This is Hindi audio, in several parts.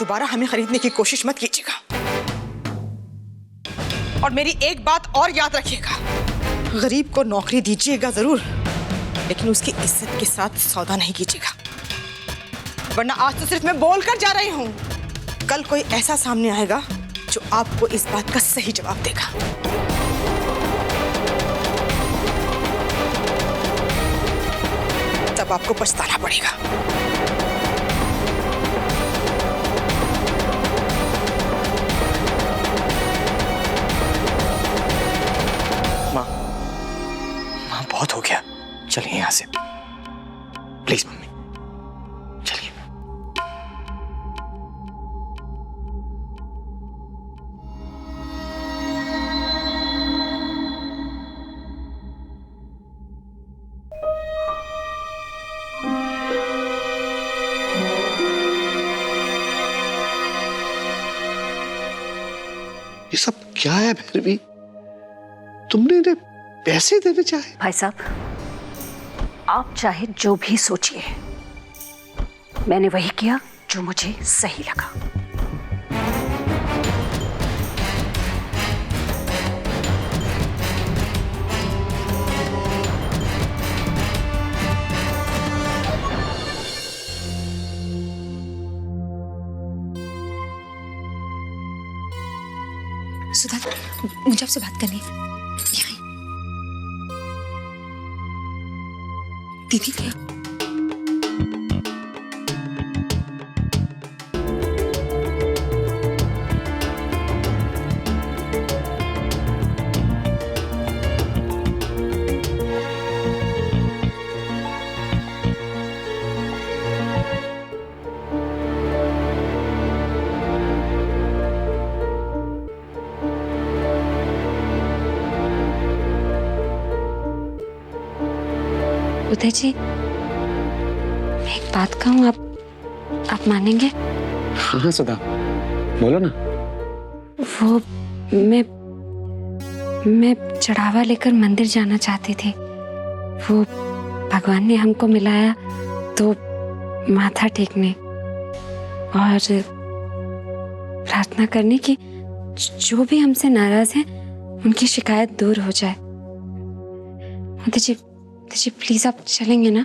दोबारा हमें खरीदने की कोशिश मत कीजिएगा। और मेरी एक बात और याद रखिएगा, गरीब को नौकरी दीजिएगा जरूर, लेकिन उसकी इज्जत के साथ सौदा नहीं कीजिएगा, वरना आज तो सिर्फ मैं बोलकर जा रही हूं, कल कोई ऐसा सामने आएगा जो आपको इस बात का सही जवाब देगा। तब आपको पछताना पड़ेगा। माँ, बहुत हो गया, चलिए यहां से प्लीज। मम्मी चलिए। ये सब क्या है भैरवी? तुमने इन्हें पैसे देने चाहे? भाई साहब, आप चाहे जो भी सोचिए, मैंने वही किया जो मुझे सही लगा। सुधा, मुझे आपसे बात करनी है। यहाँ दीदी क्या? उदय जी, मैं एक बात कहूँ, आप मानेंगे? हाँ सुधा, बोलो ना। वो मैं चढ़ावा लेकर मंदिर जाना चाहती थी। वो भगवान ने हमको मिलाया तो माथा टेकने और प्रार्थना करने की जो भी हमसे नाराज हैं उनकी शिकायत दूर हो जाए। उदय जी प्लीज आप चलेंगे ना?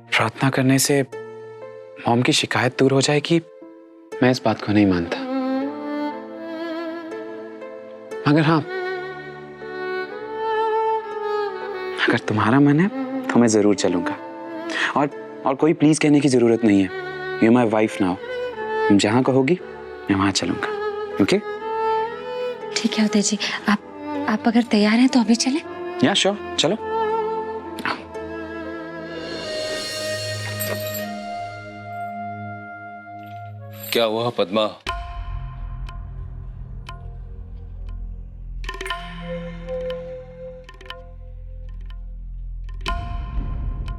प्रार्थना करने से मॉम की शिकायत दूर हो जाएगी, मैं इस बात को नहीं मानता। मगर हाँ, अगर तुम्हारा मन है तो मैं जरूर चलूंगा। और कोई प्लीज कहने की जरूरत नहीं है। You my wife now. तुम जहां कहोगी मैं वहां चलूंगा। ओके? ठीक है उदय जी, आप अगर तैयार हैं तो अभी चलें? या श्योर, चलो। क्या हुआ पद्मा?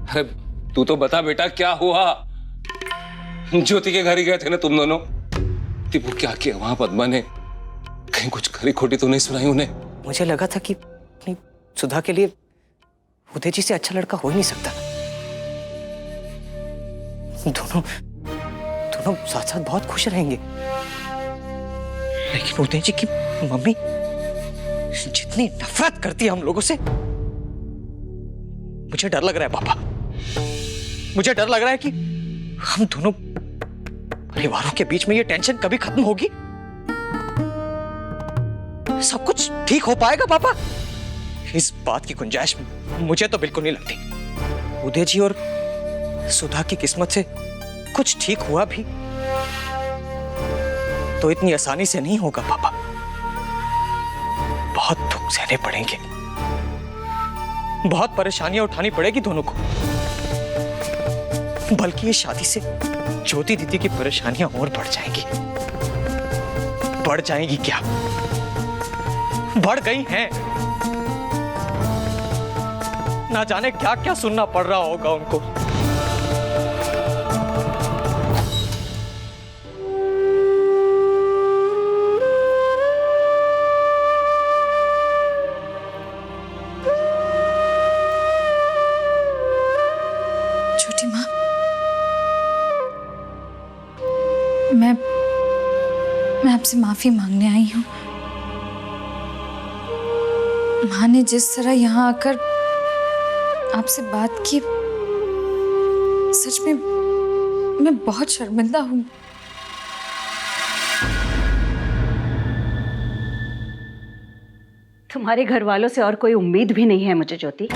अरे तू तो बता बेटा, क्या हुआ? ज्योति के घर ही गए थे ना तुम दोनों? वो क्या किया वहां पद्मा ने? कहीं कुछ खरी खोटी तो नहीं सुनाई उन्हें? मुझे लगा था कि अपनी सुधा के लिए उदय जी से अच्छा लड़का हो ही नहीं सकता। दोनों साथ साथ बहुत खुश रहेंगे। लेकिन उदय जी की मम्मी जितनी नफरत करती है हम लोगों से, मुझे डर लग रहा है पापा। मुझे डर लग रहा है कि हम दोनों परिवारों के बीच में ये टेंशन कभी खत्म होगी? सब कुछ ठीक हो पाएगा पापा? इस बात की गुंजाइश मुझे तो बिल्कुल नहीं लगती। उदय जी और सुधा की किस्मत से कुछ ठीक हुआ भी तो इतनी आसानी से नहीं होगा पापा। बहुत दुख सहने पड़ेंगे, बहुत परेशानियां उठानी पड़ेगी दोनों को। बल्कि ये शादी से ज्योति दीदी की परेशानियां और बढ़ जाएंगी। बढ़ जाएंगी क्या, बढ़ गई हैं। ना जाने क्या क्या सुनना पड़ रहा होगा उनको। छोटी माँ, मैं आपसे माफी मांगने आई हूँ। माँ ने जिस तरह यहाँ आकर आपसे बात की, सच में मैं बहुत शर्मिंदा हूँ। तुम्हारे घर वालों से और कोई उम्मीद भी नहीं है मुझे ज्योति।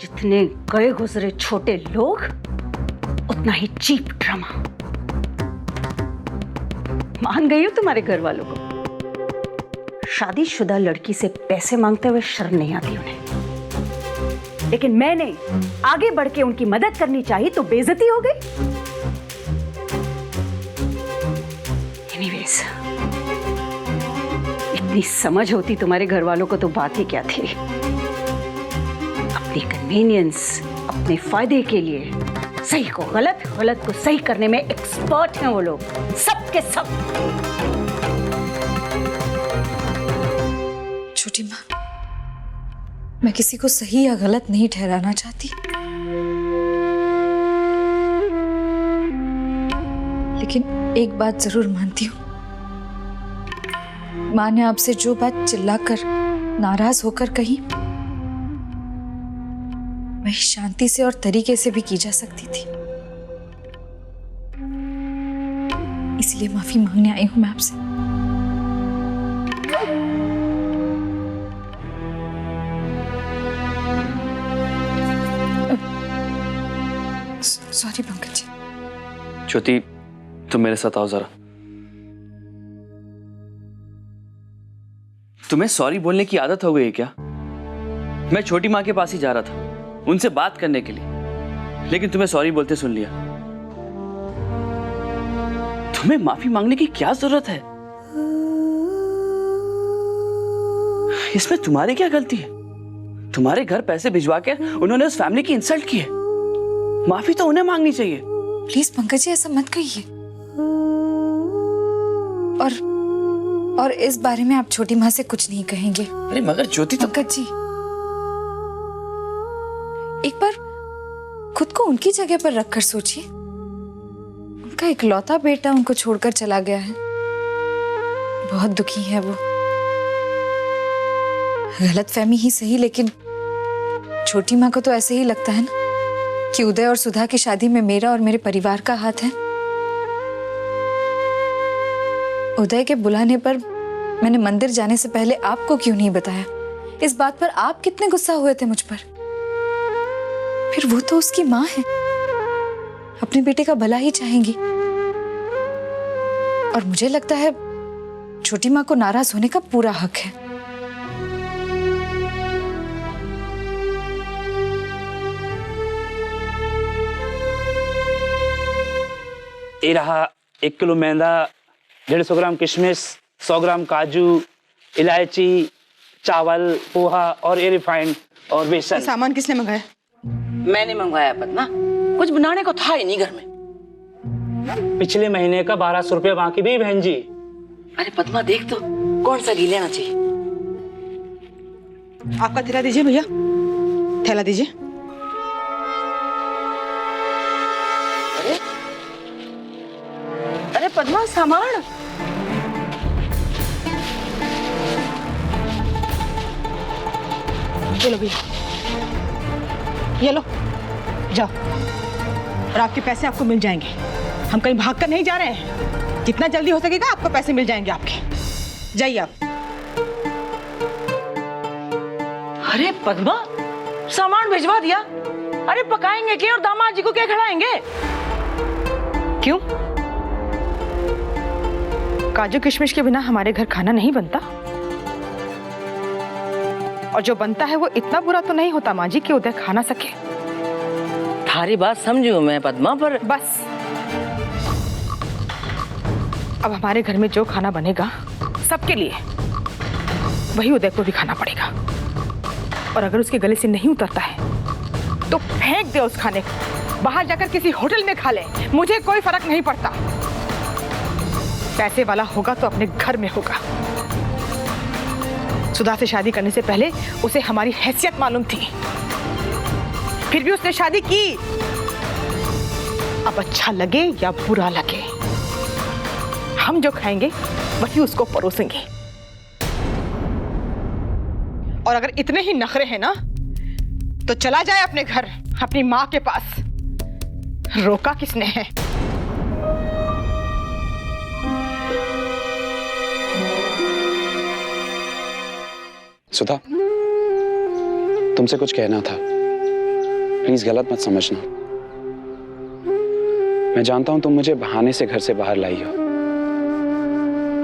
जितने गए गुजरे छोटे लोग, उतना ही चीप ड्रामा। मान गई हो तुम्हारे घर वालों को। शादीशुदा लड़की से पैसे मांगते हुए शर्म नहीं आती उन्हें, लेकिन मैंने आगे बढ़ के उनकी मदद करनी चाहिए तो बेइज्जती हो गई। एनीवेज, इतनी समझ होती तुम्हारे घर वालों को तो बात ही क्या थी। अपनी कन्वीनियंस, अपने फायदे के लिए सही को गलत, गलत को सही करने में एक्सपर्ट हैं वो लोग, सब के सब। छोटी माँ, मैं किसी को सही या गलत नहीं ठहराना चाहती, लेकिन एक बात जरूर मानती हूँ। माँ ने आपसे जो बात चिल्लाकर, नाराज होकर कही, वही शांति से और तरीके से भी की जा सकती थी। इसलिए माफी मांगने आई हूं मैं आपसे। सॉरी पंकज जी। ज्योति, तुम मेरे साथ आओ जरा। तुम्हें सॉरी बोलने की आदत हो गई है क्या? मैं छोटी माँ के पास ही जा रहा था उनसे बात करने के लिए, लेकिन तुम्हें सॉरी बोलते सुन लिया। तुम्हें माफी मांगने की क्या जरूरत है? इसमें तुम्हारी क्या गलती है? तुम्हारे घर पैसे भिजवा के उन्होंने उस फैमिली की इंसल्ट की है। माफी तो उन्हें मांगनी चाहिए। प्लीज पंकज जी, ऐसा मत कहिए। और इस बारे में आप छोटी माँ से कुछ नहीं कहेंगे। अरे मगर ज्योति तो... पंकज जी, एक बार खुद को उनकी जगह पर रखकर सोचिए। उनका इकलौता बेटा उनको छोड़कर चला गया है। बहुत दुखी है वो। गलतफहमी ही सही, लेकिन छोटी माँ को तो ऐसे ही लगता है ना कि उदय और सुधा की शादी में मेरा और मेरे परिवार का हाथ है। उदय के बुलाने पर मैंने मंदिर जाने से पहले आपको क्यों नहीं बताया? इस बात पर आप कितने गुस्सा हुए थे मुझ पर। फिर वो तो उसकी माँ है, अपने बेटे का भला ही चाहेंगी। और मुझे लगता है छोटी माँ को नाराज होने का पूरा हक है। ये रहा 1 किलो मैदा, 150 ग्राम किशमिश, 100 ग्राम काजू, इलायची, चावल, पोहा और ये रिफाइंड और बेसन। सामान किसने मंगाया? मैंने मंगवाया पद्मा, कुछ बनाने को था ही नहीं घर में। पिछले महीने का 1200 रुपया बाकी भी बहन जी। अरे पद्मा देख तो, कौन सा घी लेना चाहिए? आपका थैला दीजिए भैया, थैला दीजिए। अरे पद्मा, सामान। चलो भैया, ये लो, जाओ। और आपके पैसे आपको मिल जाएंगे। हम कहीं भाग कर नहीं जा रहे हैं। जितना जल्दी हो सकेगा आपको पैसे मिल जाएंगे आपके। जाइए आप। अरे पद्मा, सामान भिजवा दिया। अरे पकाएंगे क्या और दामाद जी को क्या खिलाएंगे? क्यों? काजू किशमिश के बिना हमारे घर खाना नहीं बनता। और जो बनता है वो इतना बुरा तो नहीं होता माँ जी कि उदय खा ना सके। थारी बात समझू मैं पद्मा, पर बस अब हमारे घर में जो खाना बनेगा सबके लिए, वही उदय को भी खाना पड़ेगा। और अगर उसके गले से नहीं उतरता है तो फेंक दे उस खाने को, बाहर जाकर किसी होटल में खा ले, मुझे कोई फर्क नहीं पड़ता। पैसे वाला होगा तो अपने घर में होगा। सुधा से शादी करने से पहले उसे हमारी हैसियत मालूम थी, फिर भी उसने शादी की। अब अच्छा लगे या बुरा लगे, हम जो खाएंगे वही उसको परोसेंगे। और अगर इतने ही नखरे हैं ना तो चला जाए अपने घर, अपनी माँ के पास। रोका किसने है? सुधा, तुमसे कुछ कहना था, प्लीज गलत मत समझना। मैं जानता हूं तुम मुझे बहाने से घर से बाहर लाई हो।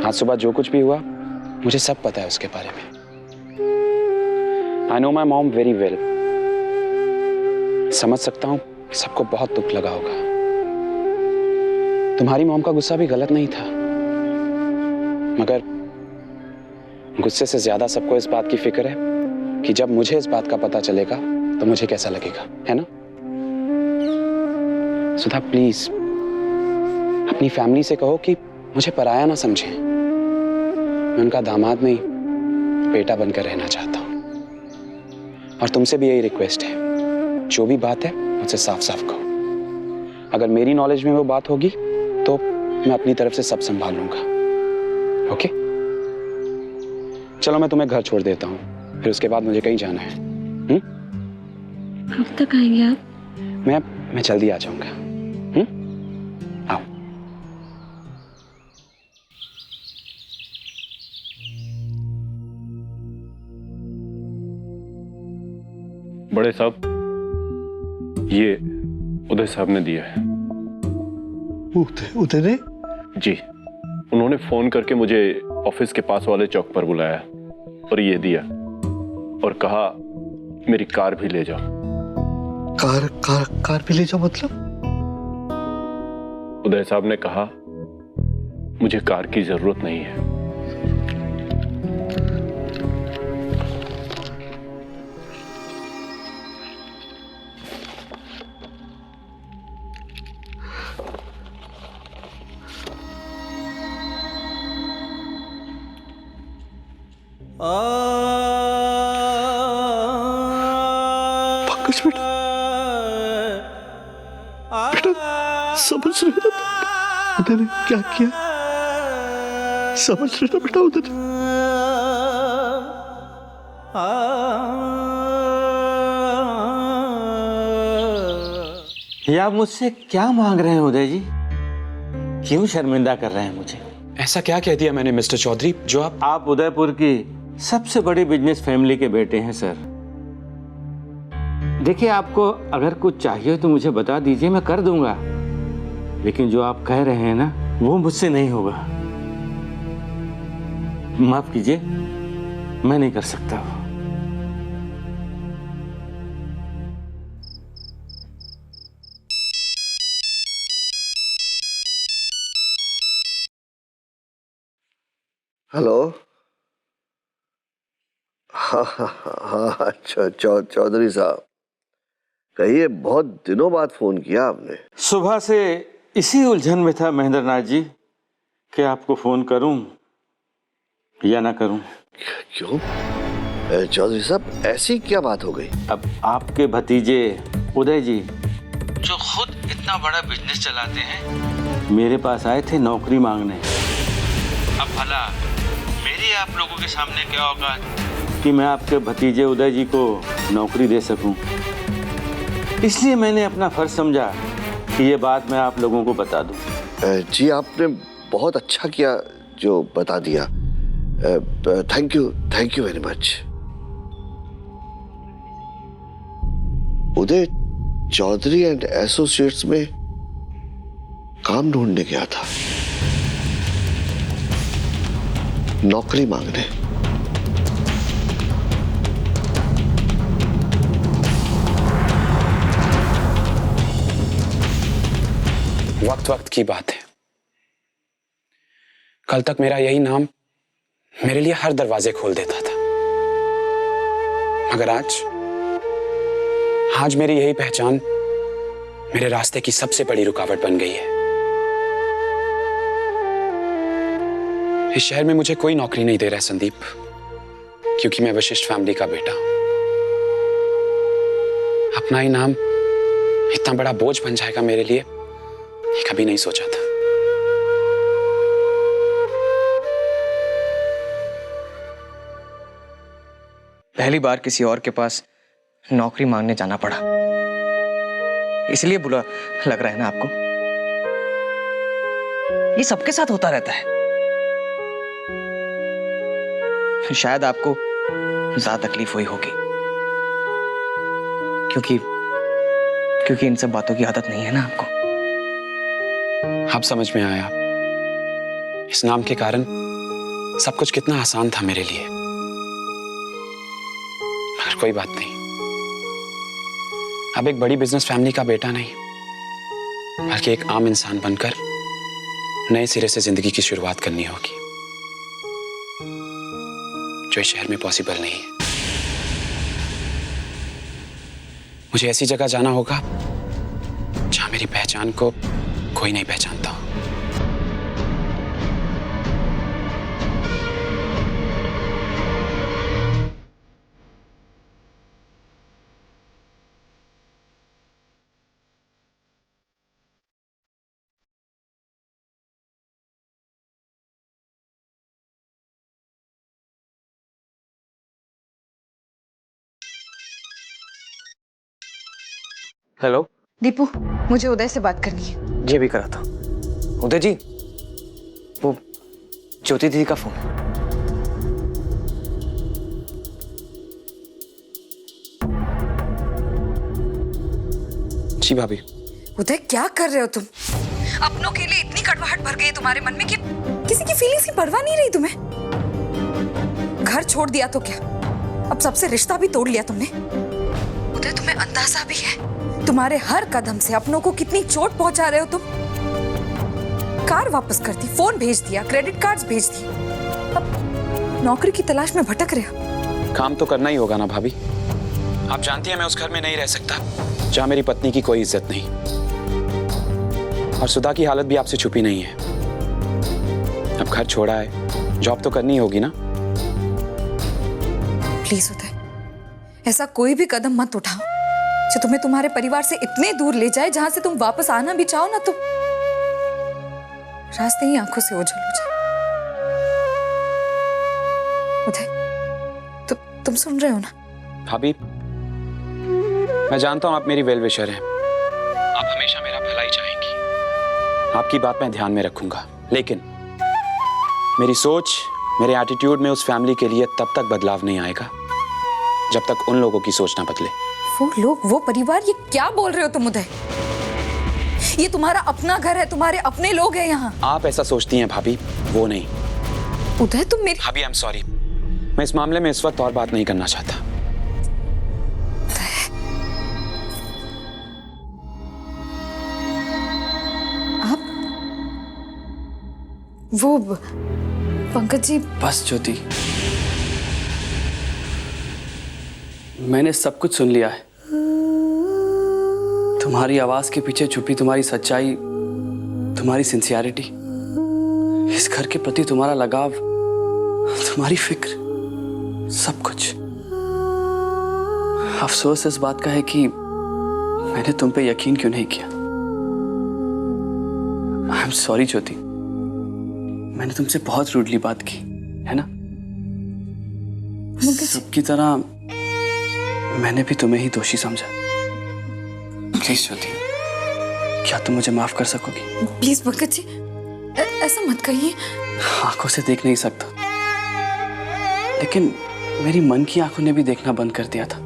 आज सुबह जो कुछ भी हुआ मुझे सब पता है उसके बारे में। I know my mom very well. समझ सकता हूं सबको बहुत दुख लगा होगा। तुम्हारी मॉम का गुस्सा भी गलत नहीं था, मगर गुस्से से ज्यादा सबको इस बात की फिक्र है कि जब मुझे इस बात का पता चलेगा तो मुझे कैसा लगेगा, है ना? सुधा प्लीज अपनी फैमिली से कहो कि मुझे पराया ना समझें। मैं उनका दामाद नहीं, बेटा बनकर रहना चाहता हूं। और तुमसे भी यही रिक्वेस्ट है, जो भी बात है मुझसे साफ साफ कहो। अगर मेरी नॉलेज में वो बात होगी तो मैं अपनी तरफ से सब संभाल लूंगा। ओके? चलो मैं तुम्हें घर छोड़ देता हूँ, फिर उसके बाद मुझे कहीं जाना है। कब तक आएंगे आप? मैं जल्दी आ जाऊंगा। आओ। बड़े साहब, ये उदय साहब ने दिया है। उदय ने? जी, उन्होंने फोन करके मुझे ऑफिस के पास वाले चौक पर बुलाया और ये दिया और कहा मेरी कार भी ले जाओ। कार भी ले जाओ मतलब? उदय साहब ने कहा मुझे कार की जरूरत नहीं है। पंकज बेटा, समझ रहे ना उदय ने क्या किया? समझ रहे ना बेटा उदय ने? ये आप मुझसे क्या मांग रहे हैं उदय जी? क्यों शर्मिंदा कर रहे हैं मुझे? ऐसा क्या कह दिया मैंने मिस्टर चौधरी जो आप उदयपुर की सबसे बड़ी बिजनेस फैमिली के बेटे हैं सर। देखिए, आपको अगर कुछ चाहिए तो मुझे बता दीजिए, मैं कर दूंगा। लेकिन जो आप कह रहे हैं ना, वो मुझसे नहीं होगा। माफ कीजिए, मैं नहीं कर सकता। हेलो। हाँ, चौधरी साहब कहिए, बहुत दिनों बाद फोन किया आपने। सुबह से इसी उलझन में था महेंद्र नाथ जी कि आपको फोन करूं या ना करूं। क्यों चौधरी साहब, ऐसी क्या बात हो गई? अब आपके भतीजे उदय जी, जो खुद इतना बड़ा बिजनेस चलाते हैं, मेरे पास आए थे नौकरी मांगने। अब भला मेरी आप लोगों के सामने क्या होगा कि मैं आपके भतीजे उदय जी को नौकरी दे सकूं। इसलिए मैंने अपना फर्ज समझा कि ये बात मैं आप लोगों को बता दूं। जी, आपने बहुत अच्छा किया जो बता दिया। Thank you very much. Uday Chaudhary and associates में काम ढूंढने गया था, नौकरी मांगने। वक्त की बात है। कल तक मेरा यही नाम मेरे लिए हर दरवाजे खोल देता था, मगर आज मेरी यही पहचान मेरे रास्ते की सबसे बड़ी रुकावट बन गई है। इस शहर में मुझे कोई नौकरी नहीं दे रहा है संदीप, क्योंकि मैं वशिष्ठ फैमिली का बेटा हूं। अपना ही नाम इतना बड़ा बोझ बन जाएगा मेरे लिए, ये कभी नहीं सोचा था। पहली बार किसी और के पास नौकरी मांगने जाना पड़ा, इसलिए बुरा लग रहा है ना आपको? ये सबके साथ होता रहता है। शायद आपको ज्यादा तकलीफ हुई होगी क्योंकि इन सब बातों की आदत नहीं है ना आपको। अब समझ में आया, इस नाम के कारण सब कुछ कितना आसान था मेरे लिए। मगर कोई बात नहीं, अब एक बड़ी बिजनेस फैमिली का बेटा नहीं, बल्कि एक आम इंसान बनकर नए सिरे से जिंदगी की शुरुआत करनी होगी, जो इस शहर में पॉसिबल नहीं है। मुझे ऐसी जगह जाना होगा जहां मेरी पहचान को कोई नहीं पहचानता हो। हेलो दीपू, मुझे उदय से बात करनी है। जी अभी करा था। उदय जी, वो ज्योति दीदी का फोन। जी भाभी। उदय, क्या कर रहे हो तुम? अपनों के लिए इतनी कड़वाहट भर गई तुम्हारे मन में कि किसी की फीलिंग्स की परवाह नहीं रही तुम्हें। घर छोड़ दिया तो क्या, अब सबसे रिश्ता भी तोड़ लिया तुमने। उदय, तुम्हें अंदाजा भी है तुम्हारे हर कदम से अपनों को कितनी चोट पहुंचा रहे हो तुम? कार वापस कर दी, फोन भेज दिया, क्रेडिट कार्ड्स भेज दिए, अब नौकरी की तलाश में भटक रहे हो। काम तो करना ही होगा ना भाभी। आप जानती हैं मैं उस घर में नहीं रह सकता जहां मेरी पत्नी की कोई इज्जत नहीं, और सुधा की हालत भी आपसे छुपी नहीं है। अब घर छोड़ा है, जॉब तो करनी होगी ना। प्लीज उदय, ऐसा कोई भी कदम मत उठाओ जो तुम्हें तुम्हारे परिवार से इतने दूर ले जाए जहां से तुम वापस आना भी चाहो ना तो रास्ते ही आंखों से ओझल हो जाए। उदय, तुम सुन रहे हो ना? भाभी, मैं जानता हूं आप मेरी वेल विशर हैं, आप हमेशा मेरा भला ही चाहेंगी, आपकी बात मैं ध्यान में रखूंगा, लेकिन मेरी सोच, मेरे एटीट्यूड में उस फैमिली के लिए तब तक बदलाव नहीं आएगा जब तक उन लोगों की सोच ना बदले। वो लोग, वो परिवार, ये क्या बोल रहे हो तुम उदय? ये तुम्हारा अपना घर है, तुम्हारे अपने लोग हैं यहाँ। आप ऐसा सोचती हैं भाभी, वो नहीं। उदय, तुम मेरी... भाभी, आई एम सॉरी, मैं इस मामले में इस वक्त और बात नहीं करना चाहता। आप वो पंकज जी... बस ज्योति, मैंने सब कुछ सुन लिया है। तुम्हारी आवाज के पीछे छुपी तुम्हारी सच्चाई, तुम्हारी सिंसियरिटी, इस घर के प्रति तुम्हारा लगाव, तुम्हारी फिक्र, सब कुछ। अफसोस इस बात का है कि मैंने तुम पे यकीन क्यों नहीं किया। आई एम सॉरी ज्योति, मैंने तुमसे बहुत रूडली बात की है ना। सबकी तरह मैंने भी तुम्हें ही दोषी समझा। प्लीज ज्योति, क्या तुम मुझे माफ कर सकोगी? प्लीज पंकज जी, ऐसा मत कहिए। आंखों से देख नहीं सकता, लेकिन मेरी मन की आंखों ने भी देखना बंद कर दिया था।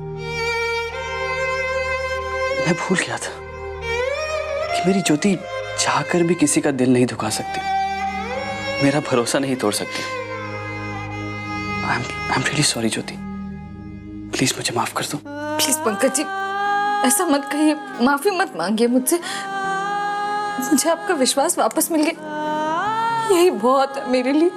मैं भूल गया था कि मेरी ज्योति चाहकर भी किसी का दिल नहीं दुखा सकती, मेरा भरोसा नहीं तोड़ सकती। I am really sorry Jyoti, please मुझे माफ कर दो। प्लीज पंकज जी, ऐसा मत कहिए, माफी मत मांगिए मुझसे। मुझे आपका विश्वास वापस मिल गया, यही बहुत है मेरे लिए।